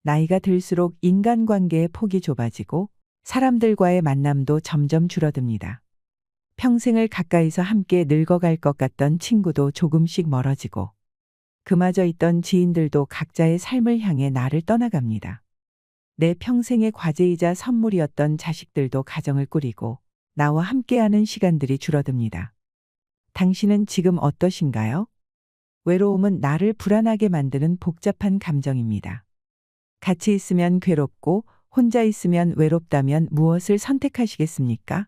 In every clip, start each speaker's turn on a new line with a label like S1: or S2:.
S1: 나이가 들수록 인간관계의 폭이 좁아지고 사람들과의 만남도 점점 줄어듭니다. 평생을 가까이서 함께 늙어갈 것 같던 친구도 조금씩 멀어지고 그마저 있던 지인들도 각자의 삶을 향해 나를 떠나갑니다. 내 평생의 과제이자 선물이었던 자식들도 가정을 꾸리고 나와 함께하는 시간들이 줄어듭니다. 당신은 지금 어떠신가요? 외로움은 나를 불안하게 만드는 복잡한 감정입니다. 같이 있으면 괴롭고 혼자 있으면 외롭다면 무엇을 선택하시겠습니까?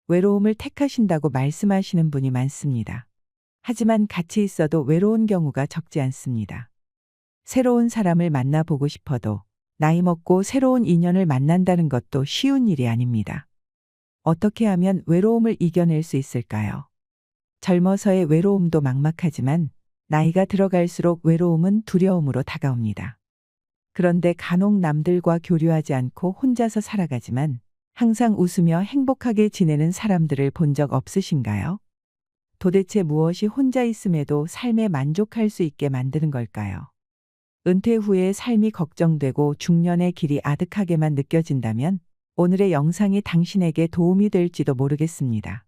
S1: 외로움을 택하신다고 말씀하시는 분이 많습니다. 하지만 같이 있어도 외로운 경우가 적지 않습니다. 새로운 사람을 만나보고 싶어도 나이 먹고 새로운 인연을 만난다는 것도 쉬운 일이 아닙니다. 어떻게 하면 외로움을 이겨낼 수 있을까요? 젊어서의 외로움도 막막하지만 나이가 들어갈수록 외로움은 두려움으로 다가옵니다. 그런데 간혹 남들과 교류하지 않고 혼자서 살아가지만 항상 웃으며 행복하게 지내는 사람들을 본 적 없으신가요? 도대체 무엇이 혼자 있음에도 삶에 만족할 수 있게 만드는 걸까요? 은퇴 후에 삶이 걱정되고 중년의 길이 아득하게만 느껴진다면 오늘의 영상이 당신에게 도움이 될지도 모르겠습니다.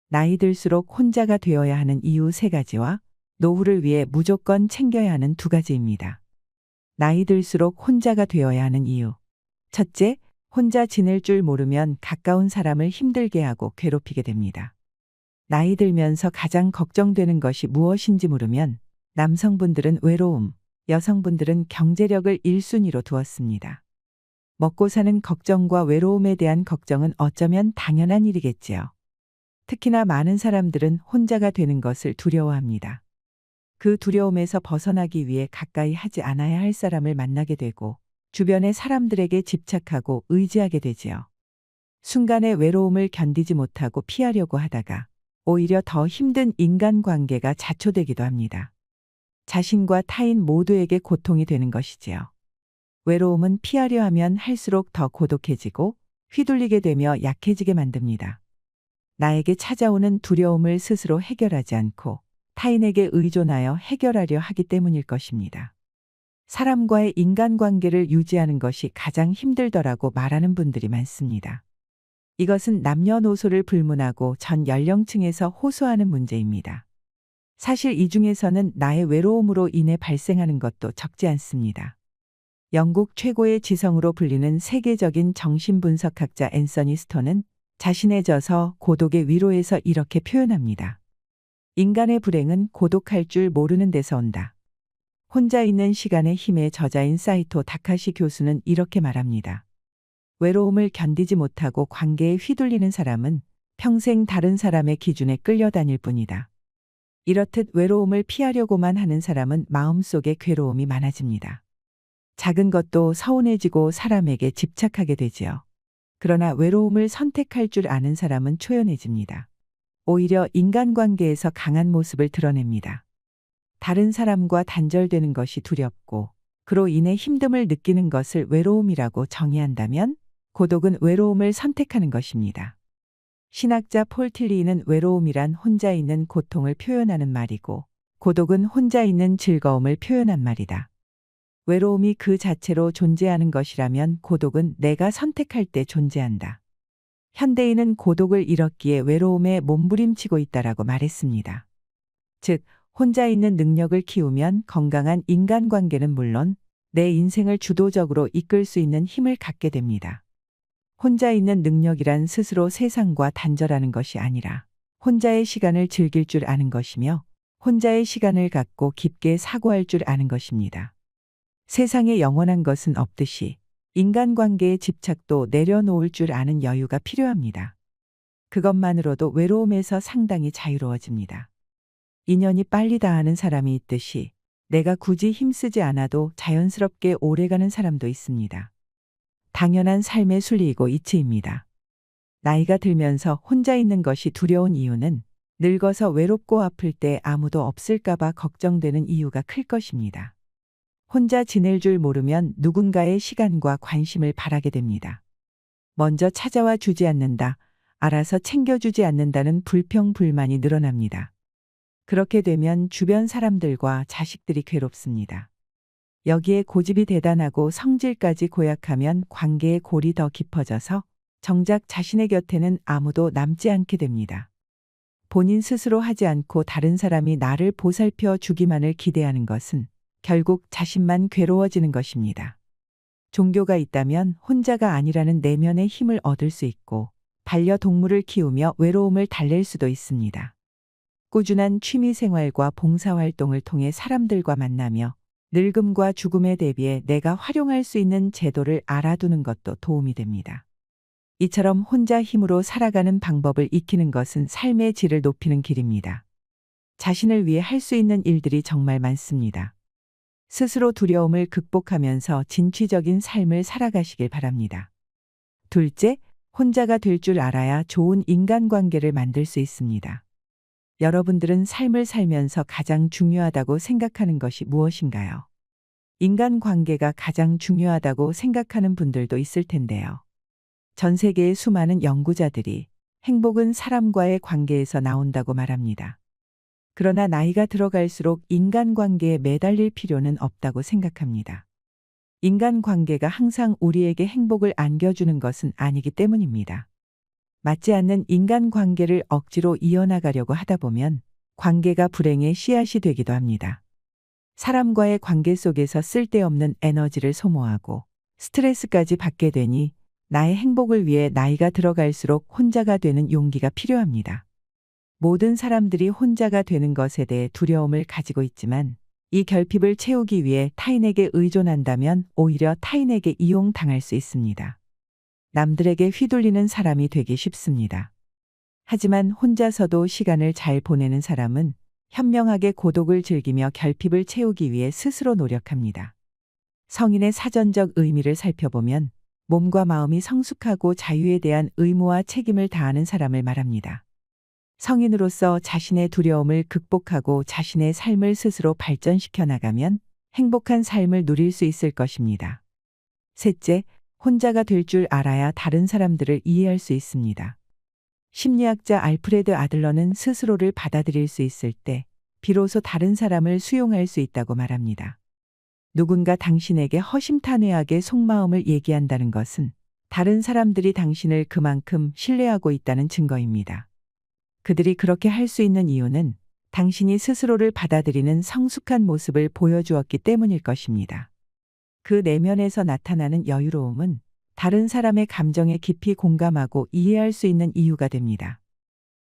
S1: 나이 들수록 혼자가 되어야 하는 이유 3가지와 노후를 위해 무조건 챙겨야 하는 2가지입니다. 나이 들수록 혼자가 되어야 하는 이유. 첫째, 혼자 지낼 줄 모르면 가까운 사람을 힘들게 하고 괴롭히게 됩니다. 나이 들면서 가장 걱정되는 것이 무엇인지 물으면 남성분들은 외로움, 여성분들은 경제력을 1순위로 두었습니다. 먹고 사는 걱정과 외로움에 대한 걱정은 어쩌면 당연한 일이겠지요. 특히나 많은 사람들은 혼자가 되는 것을 두려워합니다. 그 두려움에서 벗어나기 위해 가까이 하지 않아야 할 사람을 만나게 되고 주변의 사람들에게 집착하고 의지하게 되지요. 순간의 외로움을 견디지 못하고 피하려고 하다가 오히려 더 힘든 인간관계가 자초되기도 합니다. 자신과 타인 모두에게 고통이 되는 것이지요. 외로움은 피하려 하면 할수록 더 고독해지고 휘둘리게 되며 약해지게 만듭니다. 나에게 찾아오는 두려움을 스스로 해결하지 않고 타인에게 의존하여 해결하려 하기 때문일 것입니다. 사람과의 인간관계를 유지하는 것이 가장 힘들더라고 말하는 분들이 많습니다. 이것은 남녀노소를 불문하고 전 연령층에서 호소하는 문제입니다. 사실 이 중에서는 나의 외로움으로 인해 발생하는 것도 적지 않습니다. 영국 최고의 지성으로 불리는 세계적인 정신분석학자 앤서니 스톤은 자신의 저서 고독의 위로에서 이렇게 표현합니다. 인간의 불행은 고독할 줄 모르는 데서 온다. 혼자 있는 시간의 힘의 저자인 사이토 다카시 교수는 이렇게 말합니다. 외로움을 견디지 못하고 관계에 휘둘리는 사람은 평생 다른 사람의 기준에 끌려다닐 뿐이다. 이렇듯 외로움을 피하려고만 하는 사람은 마음속에 괴로움이 많아집니다. 작은 것도 서운해지고 사람에게 집착하게 되지요. 그러나 외로움을 선택할 줄 아는 사람은 초연해집니다. 오히려 인간관계에서 강한 모습을 드러냅니다. 다른 사람과 단절되는 것이 두렵고 그로 인해 힘듦을 느끼는 것을 외로움이라고 정의한다면 고독은 외로움을 선택하는 것입니다. 신학자 폴 틸리는 외로움이란 혼자 있는 고통을 표현하는 말이고 고독은 혼자 있는 즐거움을 표현한 말이다. 외로움이 그 자체로 존재하는 것이라면 고독은 내가 선택할 때 존재한다. 현대인은 고독을 잃었기에 외로움에 몸부림치고 있다라고 말했습니다. 즉, 혼자 있는 능력을 키우면 건강한 인간관계는 물론 내 인생을 주도적으로 이끌 수 있는 힘을 갖게 됩니다. 혼자 있는 능력이란 스스로 세상과 단절하는 것이 아니라 혼자의 시간을 즐길 줄 아는 것이며 혼자의 시간을 갖고 깊게 사고할 줄 아는 것입니다. 세상에 영원한 것은 없듯이 인간관계의 집착도 내려놓을 줄 아는 여유가 필요합니다. 그것만으로도 외로움에서 상당히 자유로워집니다. 인연이 빨리 닿는 사람이 있듯이 내가 굳이 힘쓰지 않아도 자연스럽게 오래가는 사람도 있습니다. 당연한 삶의 순리이고 이치입니다. 나이가 들면서 혼자 있는 것이 두려운 이유는 늙어서 외롭고 아플 때 아무도 없을까봐 걱정되는 이유가 클 것입니다. 혼자 지낼 줄 모르면 누군가의 시간과 관심을 바라게 됩니다. 먼저 찾아와 주지 않는다, 알아서 챙겨주지 않는다는 불평불만이 늘어납니다. 그렇게 되면 주변 사람들과 자식들이 괴롭습니다. 여기에 고집이 대단하고 성질까지 고약하면 관계의 골이 더 깊어져서 정작 자신의 곁에는 아무도 남지 않게 됩니다. 본인 스스로 하지 않고 다른 사람이 나를 보살펴 주기만을 기대하는 것은 결국 자신만 괴로워지는 것입니다. 종교가 있다면 혼자가 아니라는 내면의 힘을 얻을 수 있고 반려동물을 키우며 외로움을 달랠 수도 있습니다. 꾸준한 취미 생활과 봉사활동을 통해 사람들과 만나며 늙음과 죽음에 대비해 내가 활용할 수 있는 제도를 알아두는 것도 도움이 됩니다. 이처럼 혼자 힘으로 살아가는 방법을 익히는 것은 삶의 질을 높이는 길입니다. 자신을 위해 할 수 있는 일들이 정말 많습니다. 스스로 두려움을 극복하면서 진취적인 삶을 살아가시길 바랍니다. 둘째, 혼자가 될 줄 알아야 좋은 인간관계를 만들 수 있습니다. 여러분들은 삶을 살면서 가장 중요하다고 생각하는 것이 무엇인가요? 인간관계가 가장 중요하다고 생각하는 분들도 있을 텐데요. 전 세계의 수많은 연구자들이 행복은 사람과의 관계에서 나온다고 말합니다. 그러나 나이가 들어갈수록 인간관계에 매달릴 필요는 없다고 생각합니다. 인간관계가 항상 우리에게 행복을 안겨주는 것은 아니기 때문입니다. 맞지 않는 인간관계를 억지로 이어나가려고 하다 보면 관계가 불행의 씨앗이 되기도 합니다. 사람과의 관계 속에서 쓸데없는 에너지를 소모하고 스트레스까지 받게 되니 나의 행복을 위해 나이가 들어갈수록 혼자가 되는 용기가 필요합니다. 모든 사람들이 혼자가 되는 것에 대해 두려움을 가지고 있지만 이 결핍을 채우기 위해 타인에게 의존한다면 오히려 타인에게 이용당할 수 있습니다. 남들에게 휘둘리는 사람이 되기 쉽습니다. 하지만 혼자서도 시간을 잘 보내는 사람은 현명하게 고독을 즐기며 결핍을 채우기 위해 스스로 노력합니다. 성인의 사전적 의미를 살펴보면 몸과 마음이 성숙하고 자유에 대한 의무와 책임을 다하는 사람을 말합니다. 성인으로서 자신의 두려움을 극복하고 자신의 삶을 스스로 발전시켜 나가면 행복한 삶을 누릴 수 있을 것입니다. 셋째, 혼자가 될 줄 알아야 다른 사람들을 이해할 수 있습니다. 심리학자 알프레드 아들러는 스스로를 받아들일 수 있을 때 비로소 다른 사람을 수용할 수 있다고 말합니다. 누군가 당신에게 허심탄회하게 속마음을 얘기한다는 것은 다른 사람들이 당신을 그만큼 신뢰하고 있다는 증거입니다. 그들이 그렇게 할 수 있는 이유는 당신이 스스로를 받아들이는 성숙한 모습을 보여주었기 때문일 것입니다. 그 내면에서 나타나는 여유로움은 다른 사람의 감정에 깊이 공감하고 이해할 수 있는 이유가 됩니다.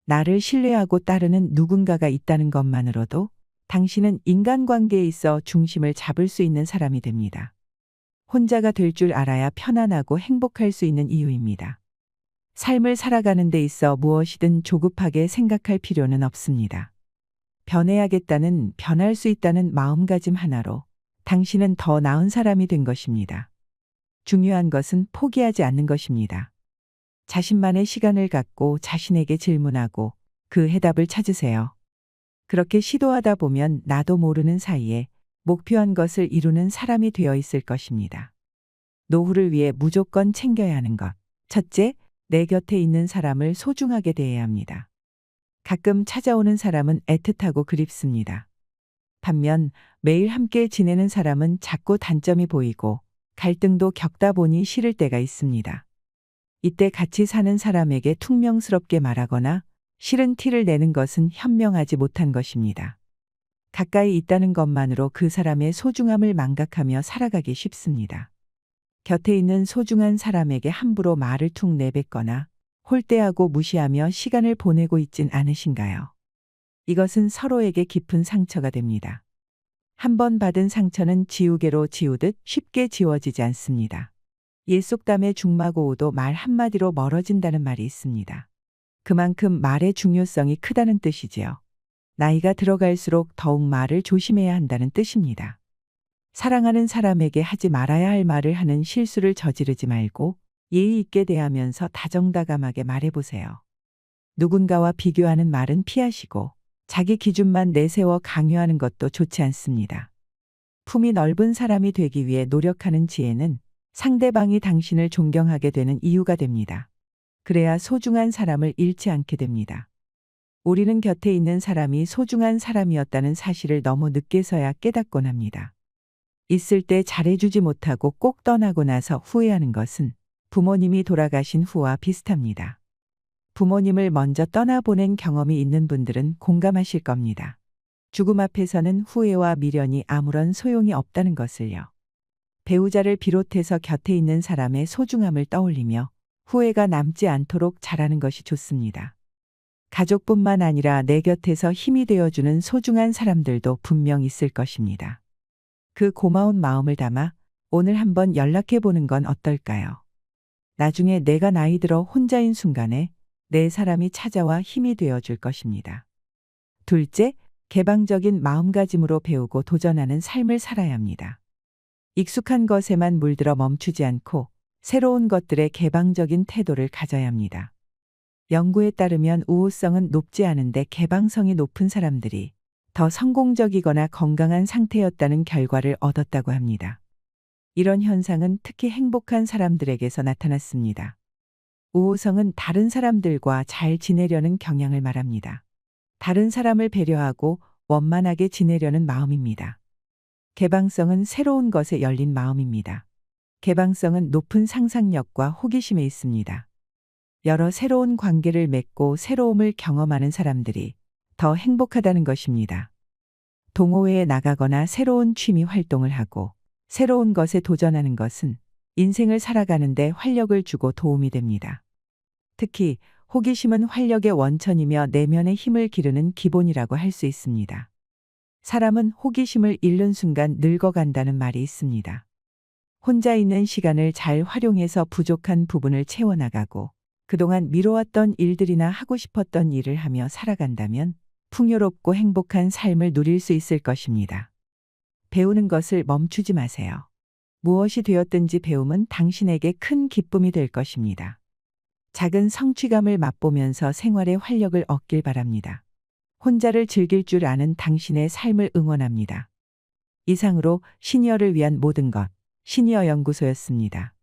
S1: 나를 신뢰하고 따르는 누군가가 있다는 것만으로도 당신은 인간관계에 있어 중심을 잡을 수 있는 사람이 됩니다. 혼자가 될 줄 알아야 편안하고 행복할 수 있는 이유입니다. 삶을 살아가는 데 있어 무엇이든 조급하게 생각할 필요는 없습니다. 변해야겠다는, 변할 수 있다는 마음가짐 하나로 당신은 더 나은 사람이 된 것입니다. 중요한 것은 포기하지 않는 것입니다. 자신만의 시간을 갖고 자신에게 질문하고 그 해답을 찾으세요. 그렇게 시도하다 보면 나도 모르는 사이에 목표한 것을 이루는 사람이 되어 있을 것입니다. 노후를 위해 무조건 챙겨야 하는 것. 첫째, 내 곁에 있는 사람을 소중하게 대해야 합니다. 가끔 찾아오는 사람은 애틋하고 그립습니다. 반면 매일 함께 지내는 사람은 자꾸 단점이 보이고 갈등도 겪다 보니 싫을 때가 있습니다. 이때 같이 사는 사람에게 퉁명스럽게 말하거나 싫은 티를 내는 것은 현명하지 못한 것입니다. 가까이 있다는 것만으로 그 사람의 소중함을 망각하며 살아가기 쉽습니다. 곁에 있는 소중한 사람에게 함부로 말을 툭 내뱉거나 홀대하고 무시하며 시간을 보내고 있진 않으신가요? 이것은 서로에게 깊은 상처가 됩니다. 한 번 받은 상처는 지우개로 지우듯 쉽게 지워지지 않습니다. 옛 속담에 중마고우도 말 한마디로 멀어진다는 말이 있습니다. 그만큼 말의 중요성이 크다는 뜻이지요. 나이가 들어갈수록 더욱 말을 조심해야 한다는 뜻입니다. 사랑하는 사람에게 하지 말아야 할 말을 하는 실수를 저지르지 말고 예의 있게 대하면서 다정다감하게 말해보세요. 누군가와 비교하는 말은 피하시고 자기 기준만 내세워 강요하는 것도 좋지 않습니다. 품이 넓은 사람이 되기 위해 노력하는 지혜는 상대방이 당신을 존경하게 되는 이유가 됩니다. 그래야 소중한 사람을 잃지 않게 됩니다. 우리는 곁에 있는 사람이 소중한 사람이었다는 사실을 너무 늦게서야 깨닫곤 합니다. 있을 때 잘해주지 못하고 꼭 떠나고 나서 후회하는 것은 부모님이 돌아가신 후와 비슷합니다. 부모님을 먼저 떠나보낸 경험이 있는 분들은 공감하실 겁니다. 죽음 앞에서는 후회와 미련이 아무런 소용이 없다는 것을요. 배우자를 비롯해서 곁에 있는 사람의 소중함을 떠올리며 후회가 남지 않도록 잘하는 것이 좋습니다. 가족뿐만 아니라 내 곁에서 힘이 되어주는 소중한 사람들도 분명 있을 것입니다. 그 고마운 마음을 담아 오늘 한번 연락해 보는 건 어떨까요? 나중에 내가 나이 들어 혼자인 순간에 내 사람이 찾아와 힘이 되어줄 것입니다. 둘째, 개방적인 마음가짐으로 배우고 도전하는 삶을 살아야 합니다. 익숙한 것에만 물들어 멈추지 않고 새로운 것들에 개방적인 태도를 가져야 합니다. 연구에 따르면 우호성은 높지 않은데 개방성이 높은 사람들이 더 성공적이거나 건강한 상태였다는 결과를 얻었다고 합니다. 이런 현상은 특히 행복한 사람들에게서 나타났습니다. 우호성은 다른 사람들과 잘 지내려는 경향을 말합니다. 다른 사람을 배려하고 원만하게 지내려는 마음입니다. 개방성은 새로운 것에 열린 마음입니다. 개방성은 높은 상상력과 호기심에 있습니다. 여러 새로운 관계를 맺고 새로움을 경험하는 사람들이 더 행복하다는 것입니다. 동호회에 나가거나 새로운 취미 활동을 하고 새로운 것에 도전하는 것은 인생을 살아가는데 활력을 주고 도움이 됩니다. 특히 호기심은 활력의 원천이며 내면의 힘을 기르는 기본이라고 할 수 있습니다. 사람은 호기심을 잃는 순간 늙어간다는 말이 있습니다. 혼자 있는 시간을 잘 활용해서 부족한 부분을 채워나가고 그동안 미뤄왔던 일들이나 하고 싶었던 일을 하며 살아간다면 풍요롭고 행복한 삶을 누릴 수 있을 것입니다. 배우는 것을 멈추지 마세요. 무엇이 되었든지 배움은 당신에게 큰 기쁨이 될 것입니다. 작은 성취감을 맛보면서 생활의 활력을 얻길 바랍니다. 혼자를 즐길 줄 아는 당신의 삶을 응원합니다. 이상으로 시니어를 위한 모든 것, 시니어 연구소였습니다.